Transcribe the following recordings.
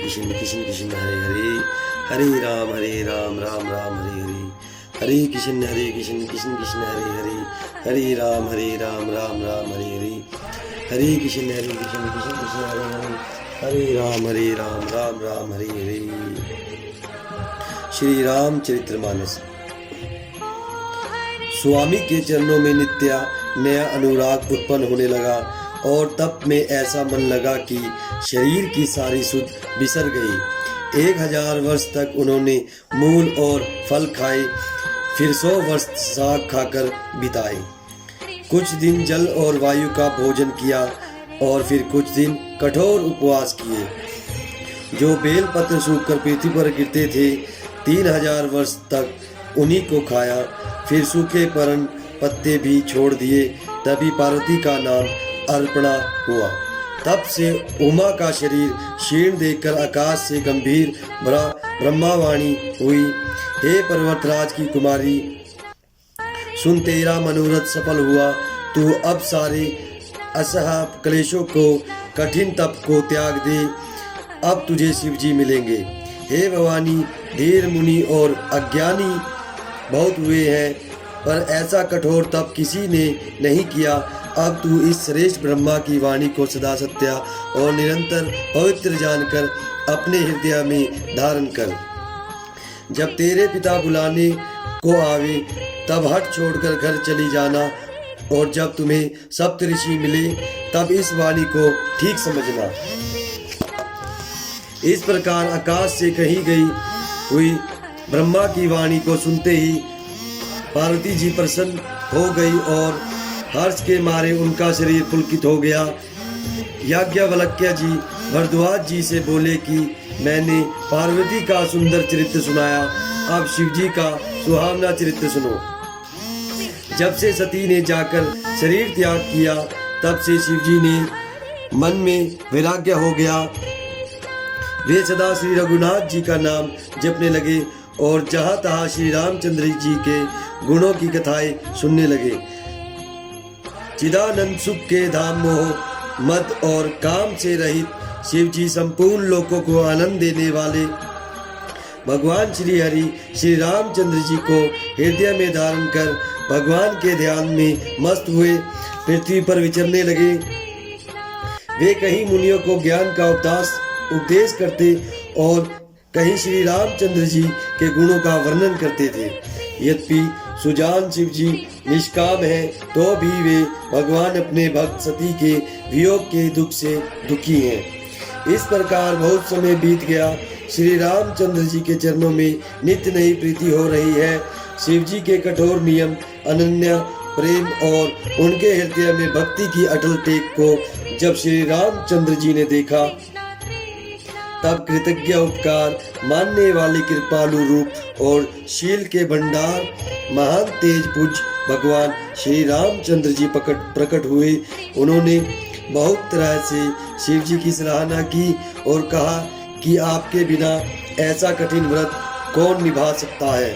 कृष्ण कृष्ण कृष्ण हरे हरे, हरे राम राम राम हरे हरे, हरे कृष्ण कृष्ण कृष्ण हरे हरे, हरे राम राम राम हरे हरे, हरे कृष्ण कृष्ण कृष्ण हरे हरे, हरे राम राम हरे हरे। श्री रामचरितमानस। स्वामी के चरणों में नित्या नया अनुराग उत्पन्न होने लगा और तप में ऐसा मन लगा कि शरीर की सारी सुध बिसर गई। 1000 वर्ष तक उन्होंने मूल और फल खाए, फिर 100 वर्ष साग खाकर बिताए। कुछ दिन जल और वायु का भोजन किया और फिर कुछ दिन कठोर उपवास किए। जो बेलपत्र सूखकर पृथ्वी पर गिरते थे, 3000 वर्ष तक उन्हीं को खाया, फिर सूखे पत्ते भी छोड़ दिए। तभी पार्वती का नाम अर्पणा हुआ। तब से उमा का शरीर क्षीण देखकर आकाश से गंभीर ब्रह्मावाणी हुई, हे पर्वतराज की कुमारी, सुन तेरा मनोरथ सफल हुआ। तू अब सारे असह क्लेशों को, कठिन तप को त्याग दे। अब तुझे शिवजी मिलेंगे। हे भवानी, धीर मुनि और अज्ञानी बहुत हुए हैं, पर ऐसा कठोर तप किसी ने नहीं किया। अब तू इस श्रेष्ठ ब्रह्मा की वाणी को सदा सत्या और निरंतर पवित्र जानकर अपने हृदय में धारण कर। जब तेरे पिता बुलाने को आवे, तब हट छोड़कर घर चली जाना, और जब तुम्हें सप्तऋषि मिले, तब इस वाणी को ठीक समझना। इस प्रकार आकाश से कही गई हुई ब्रह्मा की वाणी को सुनते ही पार्वती जी प्रसन्न हो गई और हर्ष के मारे उनका शरीर पुलकित हो गया। याज्ञवल्क्य जी भरद्वाज जी से बोले कि मैंने पार्वती का सुंदर चरित्र सुनाया, अब शिव जी का सुहावना चरित्र सुनो। जब से सती ने जाकर शरीर त्याग किया, तब से शिव जी ने मन में वैराग्य हो गया। वे सदा श्री रघुनाथ जी का नाम जपने लगे और जहाँ तहाँ श्री रामचंद्र जी के गुणों की कथाएं सुनने लगे। चिदानंद सुख के धाम मोह मद और काम से रहित शिव जी संपूर्ण लोगों को आनंद देने वाले भगवान श्री हरि श्री रामचंद्र जी को हृदय में धारण कर भगवान के ध्यान में मस्त हुए पृथ्वी पर विचरने लगे। वे कहीं मुनियों को ज्ञान का उपदेश करते और कहीं श्री रामचंद्र जी के गुणों का वर्णन करते थे। यद्यपि सुजान शिव जी निष्काम है, तो भी वे भगवान अपने भक्त सती के वियोग के दुख से दुखी हैं। इस प्रकार बहुत समय बीत गया। श्री रामचंद्र जी के चरणों में नित्य नई प्रीति हो रही है। शिव जी के कठोर नियम, अनन्य प्रेम और उनके हृदय में भक्ति की अटल टेक को जब श्री रामचंद्र जी ने देखा, तब कृतज्ञ उपकार मानने वाले कृपालु रूप और शील के भंडार महान तेज पूज भगवान श्री रामचंद्र जी प्रकट हुए। उन्होंने बहुत तरह से शिव जी की सराहना की और कहा कि आपके बिना ऐसा कठिन व्रत कौन निभा सकता है।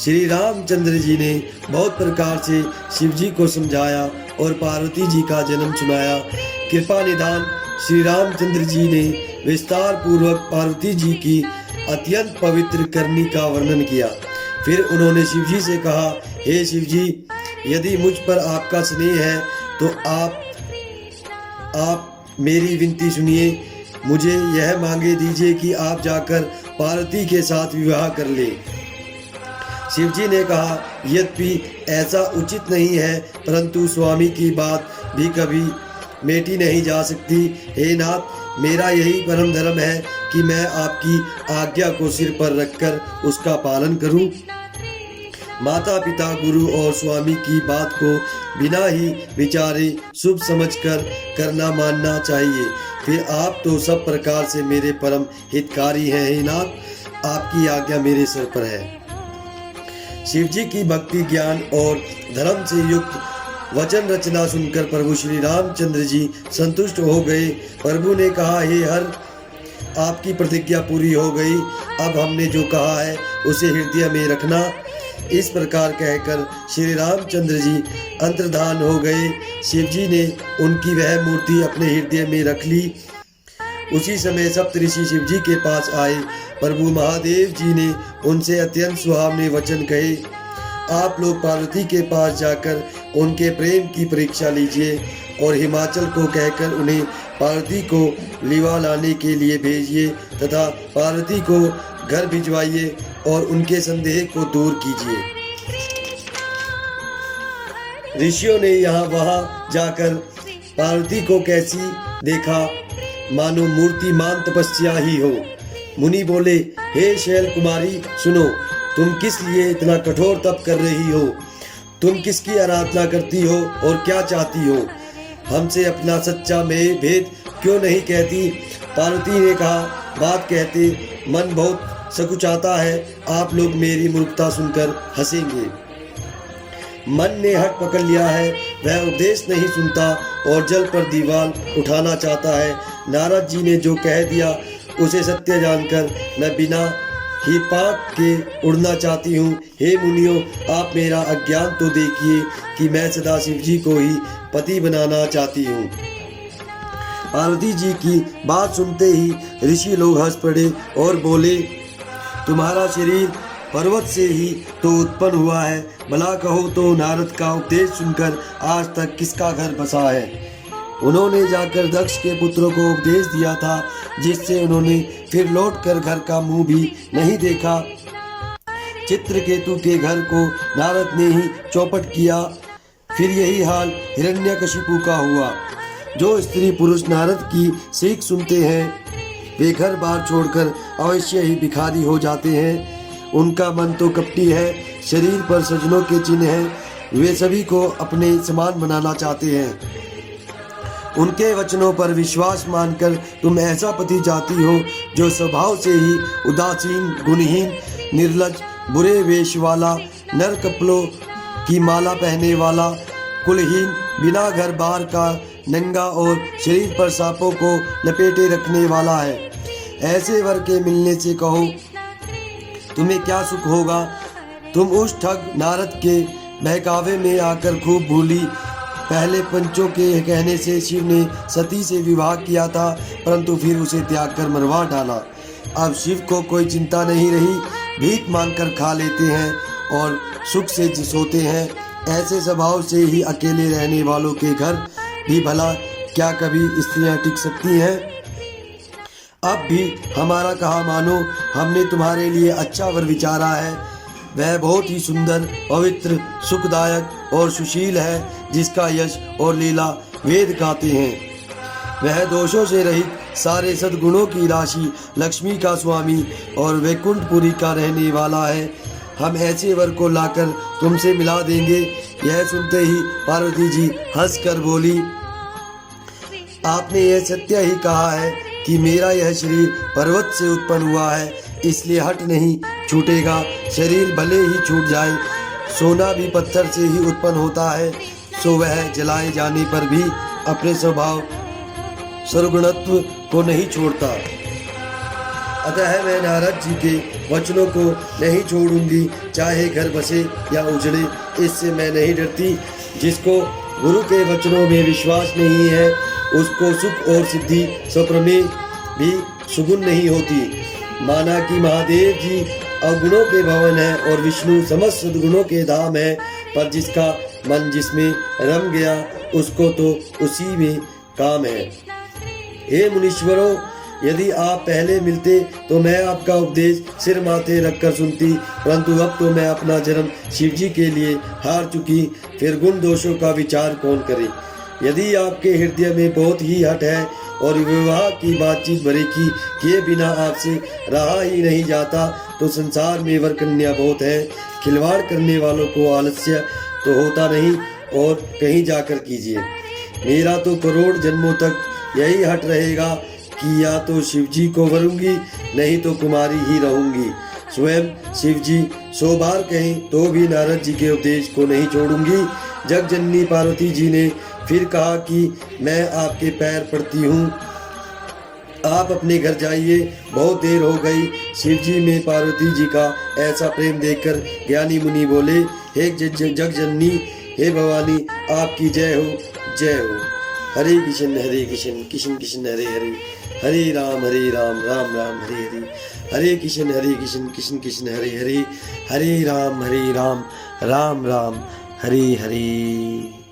श्री रामचंद्र जी ने बहुत प्रकार से शिव जी को समझाया और पार्वती जी का जन्म सुनाया। कृपा निधान श्री रामचंद्र जी ने विस्तार पूर्वक पार्वती जी की अत्यंत पवित्र करनी का वर्णन किया। फिर उन्होंने शिव जी से कहा, हे शिव जी, यदि मुझ पर आपका स्नेह है तो आप मेरी विनती सुनिए। मुझे यह मांगे दीजिए कि आप जाकर पार्वती के साथ विवाह कर ले। शिव जी ने कहा, यद्यपि ऐसा उचित नहीं है, परंतु स्वामी की बात भी कभी मेटी नहीं जा सकती। हे नाथ, मेरा यही परम धर्म है कि मैं आपकी आज्ञा को सिर पर रखकर उसका पालन करूं। माता पिता गुरु और स्वामी की बात को बिना ही विचारे शुभ समझकर करना मानना चाहिए। फिर आप तो सब प्रकार से मेरे परम हितकारी हैं। हे नाथ, आपकी आज्ञा मेरे सिर पर है। शिव जी की भक्ति, ज्ञान और धर्म से युक्त वचन रचना सुनकर प्रभु श्री रामचंद्र जी संतुष्ट हो गए। प्रभु ने कहा, हे हर, आपकी प्रतिज्ञा पूरी हो गई। अब हमने जो कहा है उसे हृदय में रखना। इस प्रकार कहकर श्री रामचंद्र जी अंतर्धान हो गए। शिव जी ने उनकी वह मूर्ति अपने हृदय में रख ली उसी समय सप्तऋषि शिव जी के पास आए। प्रभु महादेव जी ने उनसे अत्यंत सुहावने वचन कहे। आप लोग पार्वती के पास जाकर उनके प्रेम की परीक्षा लीजिए और हिमाचल को कहकर उन्हें पार्वती को लिवा लाने के लिए भेजिए तथा पार्वती को घर भिजवाइए और उनके संदेह को दूर कीजिए। ऋषियों ने यहाँ वहाँ जाकर पार्वती को कैसी देखा, मानो मूर्तिमान तपस्या ही हो। मुनि बोले, हे शैल कुमारी सुनो, तुम किस लिए इतना कठोर तप कर रही हो? तुम किसकी आराधना करती हो और क्या चाहती हो? हमसे अपना सच्चा में भेद क्यों नहीं कहती? पार्वती ने कहा, बात कहते मन बहुत सकुचाता है। आप लोग मेरी मूर्खता सुनकर हंसेंगे। मन ने हट पकड़ लिया है, वह उपदेश नहीं सुनता और जल पर दीवार उठाना चाहता है। नारद जी ने जो कह दिया उसे सत्य जानकर मैं बिना ही पाप के उड़ना चाहती हूँ। हे मुनियों, आप मेरा अज्ञान तो देखिए कि मैं सदा शिव जी को ही पति बनाना चाहती हूँ। पार्वती जी की बात सुनते ही ऋषि लोग हंस पड़े और बोले, तुम्हारा शरीर पर्वत से ही तो उत्पन्न हुआ है। भला कहो तो नारद का उपदेश सुनकर आज तक किसका घर बसा है? उन्होंने जाकर दक्ष के पुत्रों को उपदेश दिया था, जिससे उन्होंने फिर लौटकर घर का मुंह भी नहीं देखा। चित्रकेतु के घर को नारद ने ही चौपट किया। फिर यही हाल हिरण्यकशिपु का हुआ। जो स्त्री पुरुष नारद की सीख सुनते हैं वे घर बार छोड़कर अवश्य ही भिखारी हो जाते हैं। उनका मन तो कपटी है, शरीर पर सजनों के चिन्ह हैं, वे सभी को अपने समान बनाना चाहते हैं। उनके वचनों पर विश्वास मानकर तुम ऐसा पति चाहती हो जो स्वभाव से ही उदासीन, गुणहीन, निर्लज, बुरे वेश वाला, नर कपड़ों की माला पहने वाला, कुलहीन, बिना घर बार का, नंगा और शरीर पर सांपों को लपेटे रखने वाला है। ऐसे वर के मिलने से कहो तुम्हें क्या सुख होगा? तुम उस ठग नारद के बहकावे में आकर खूब भूली। पहले पंचों के कहने से शिव ने सती से विवाह किया था, परंतु फिर उसे त्याग कर मरवा डाला। अब शिव को कोई चिंता नहीं रही, भीख मांगकर खा लेते हैं और सुख से सोते हैं। ऐसे स्वभाव से ही अकेले रहने वालों के घर भी भला क्या कभी स्त्रियां टिक सकती हैं? अब भी हमारा कहा मानो, हमने तुम्हारे लिए अच्छा वर विचारा है। वह बहुत ही सुंदर, पवित्र, सुखदायक और सुशील है, जिसका यश और लीला वेद गाते हैं। वह दोषों से रहित, सारे सद्गुणों की राशि, लक्ष्मी का स्वामी और वैकुंठपुरी का रहने वाला है। हम ऐसे वर को लाकर तुमसे मिला देंगे। यह सुनते ही पार्वती जी हंसकर बोली, आपने यह सत्य ही कहा है कि मेरा यह शरीर पर्वत से उत्पन्न हुआ है, इसलिए हट नहीं छूटेगा। शरीर भले ही छूट जाए, सोना भी पत्थर से ही उत्पन्न होता है, सो वह जलाए जाने पर भी अपने स्वभाव सर्वगुणत्व को नहीं छोड़ता। अतः मैं नारद जी के वचनों को नहीं छोड़ूंगी, चाहे घर बसे या उजड़े, इससे मैं नहीं डरती। जिसको गुरु के वचनों में विश्वास नहीं है, उसको सुख और सिद्धि स्वप्रमेय भी सुगुण नहीं होती। माना कि महादेव जी अवगुणों के भवन है और विष्णु समस्त सद्गुणों के धाम है, पर जिसका मन जिसमें रम गया उसको तो उसी में काम है। हे मुनीश्वरों, यदि आप पहले मिलते तो मैं आपका उपदेश सिर माथे रखकर सुनती, परंतु अब तो मैं अपना जन्म शिव जी के लिए हार चुकी, फिर गुण दोषों का विचार कौन करे। यदि आपके हृदय में बहुत ही हट है और विवाह की बातचीत भरेखी किए बिना आपसे रहा ही नहीं जाता, तो संसार में वर कन्या बहुत है। खिलवाड़ करने वालों को आलस्य तो होता नहीं, और कहीं जाकर कीजिए। मेरा तो करोड़ जन्मों तक यही हट रहेगा कि या तो शिव जी को वरूंगी, नहीं तो कुमारी ही रहूंगी। स्वयं शिव जी 100 बार कहें तो भी नारद जी के उपदेश को नहीं छोड़ूंगी। जगजननी पार्वती जी ने फिर कहा कि मैं आपके पैर पड़ती हूँ, आप अपने घर जाइए, बहुत देर हो गई। शिव जी में पार्वती जी का ऐसा प्रेम देखकर ज्ञानी मुनि बोले, हे जगजननी, हे भवानी, आपकी जय हो, जय हो। हरे कृष्ण कृष्ण कृष्ण हरे हरे, हरे राम राम राम हरे हरे, हरे कृष्ण कृष्ण कृष्ण हरे हरे, हरे राम राम राम हरे हरे।